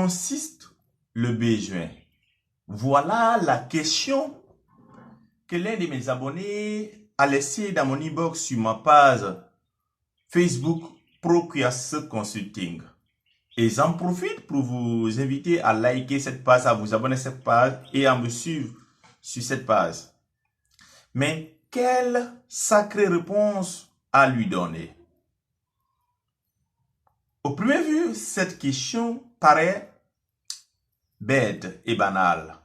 consiste le besoin? Voilà la question que l'un de mes abonnés a laissée dans mon inbox sur ma page Facebook Procreas Consulting. Et j'en profite pour vous inviter à liker cette page, à vous abonner à cette page et à me suivre sur cette page. Mais quelle sacrée réponse à lui donner? Au premier vue, cette question paraît bête et banale.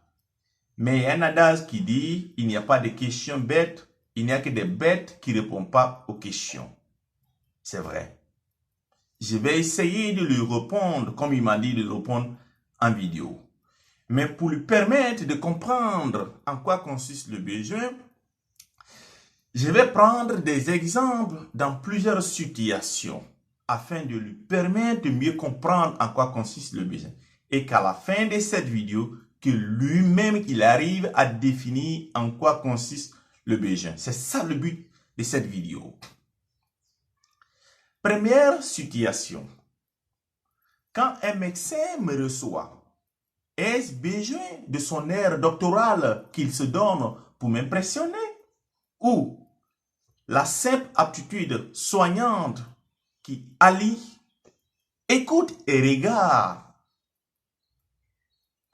Mais il y a un adage qui dit, il n'y a pas de questions bêtes, il n'y a que des bêtes qui ne répondent pas aux questions. C'est vrai. Je vais essayer de lui répondre comme il m'a dit de répondre en vidéo. Mais pour lui permettre de comprendre en quoi consiste le besoin, je vais prendre des exemples dans plusieurs situations afin de lui permettre de mieux comprendre en quoi consiste le besoin. Et qu'à la fin de cette vidéo, que lui-même il arrive à définir en quoi consiste le besoin. C'est ça le but de cette vidéo. Première situation. Quand un médecin me reçoit, ai-je besoin de son air doctoral qu'il se donne pour m'impressionner? Ou la simple aptitude soignante qui allie écoute et regard?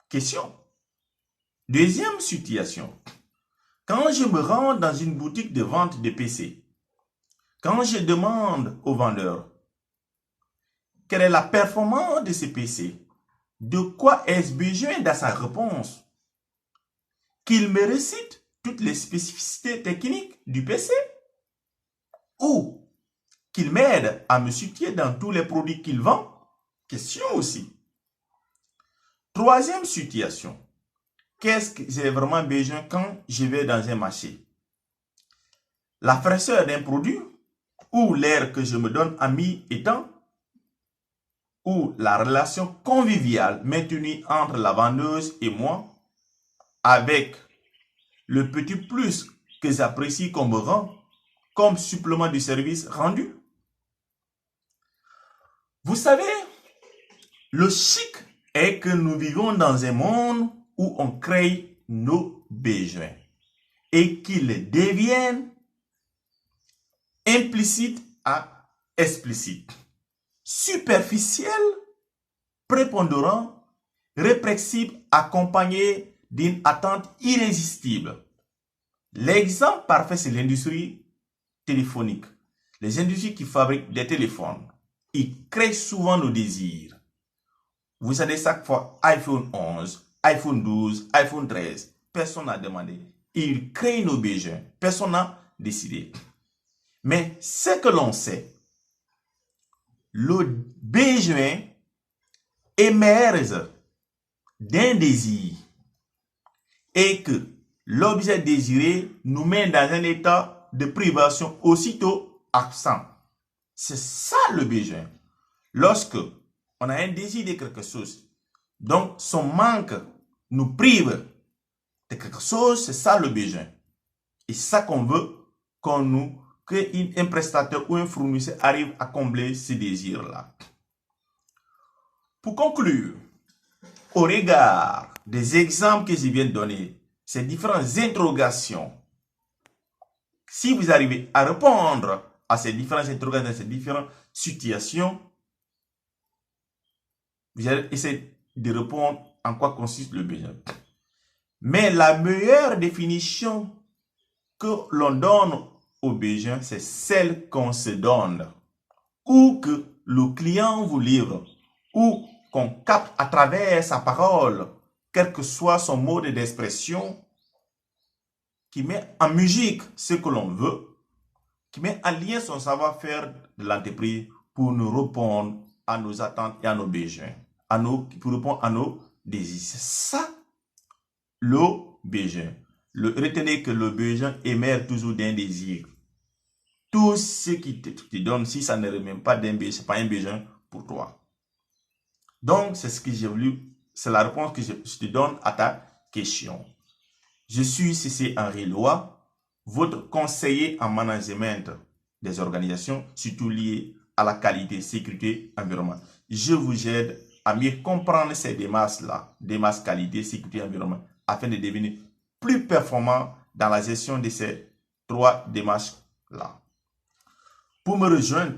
Question. Deuxième situation. Quand je me rends dans une boutique de vente de PC, quand je demande au vendeur quelle est la performance de ce PC, de quoi ai-je besoin dans sa réponse? Qu'il me récite toutes les spécificités techniques du PC? Ou qu'il m'aide à me situer dans tous les produits qu'il vend? Question aussi. Troisième situation. Qu'est-ce que j'ai vraiment besoin quand je vais dans un marché? La fraîcheur d'un produit ou l'air que je me donne ami et temps? Ou la relation conviviale maintenue entre la vendeuse et moi avec le petit plus que j'apprécie qu'on me rend comme supplément du service rendu? Vous savez, le chic est que nous vivons dans un monde où on crée nos besoins et qu'ils deviennent implicites à explicites, superficiels, prépondérants, répressibles, accompagnés d'une attente irrésistible. L'exemple parfait, c'est l'industrie téléphonique. Les industries qui fabriquent des téléphones, ils créent souvent nos désirs. Vous savez, chaque fois, iPhone 11, iPhone 12, iPhone 13, personne n'a demandé. Ils créent nos besoins. Personne n'a décidé. Mais ce que l'on sait, le besoin émerge d'un désir et que l'objet désiré nous met dans un état de privation aussitôt absent. C'est ça le besoin. Lorsque on a un désir de quelque chose, donc son manque nous prive de quelque chose, c'est ça le besoin. Et c'est ça qu'on veut qu'un prestataire ou un fournisseur arrive à combler ce désir-là. Pour conclure, au regard des exemples que je viens de donner, ces différentes interrogations, si vous arrivez à répondre à ces différentes interrogations, ces différentes situations, vous allez essayer de répondre en quoi consiste le besoin. Mais la meilleure définition que l'on donne au besoin, c'est celle qu'on se donne, ou que le client vous livre, ou qu'on capte à travers sa parole, quel que soit son mode d'expression, qui met en musique ce que l'on veut, qui met en lien son savoir-faire de l'entreprise pour nous répondre à nos attentes et à nos besoins, pour répondre à nos désirs. C'est ça, le besoin. Retenez que le besoin émerge toujours d'un désir. Tout ce qui te donne, si ça ne remet pas d'un besoin, ce n'est pas un besoin pour toi. Donc, c'est ce que j'ai voulu, c'est la réponse que je te donne à ta question. Je suis C.C. Henri Loa, votre conseiller en management des organisations, surtout lié à la qualité, sécurité, environnement. Je vous aide à mieux comprendre ces démarches-là, démarches qualité, sécurité, environnement, afin de devenir plus performant dans la gestion de ces 3 démarches-là. Pour me joindre,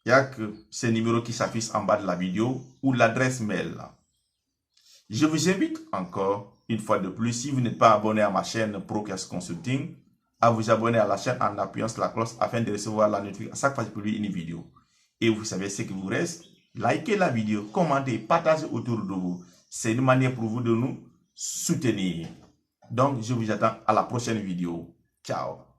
il n'y a que ce numéro qui s'affiche en bas de la vidéo ou l'adresse mail. Je vous invite encore une fois de plus, si vous n'êtes pas abonné à ma chaîne Procast Consulting, à vous abonner à la chaîne en appuyant sur la cloche afin de recevoir la notification à chaque fois que je publie une vidéo. Et vous savez ce qu'il vous reste, likez la vidéo, commentez, partagez autour de vous. C'est une manière pour vous de nous soutenir. Donc, je vous attends à la prochaine vidéo. Ciao.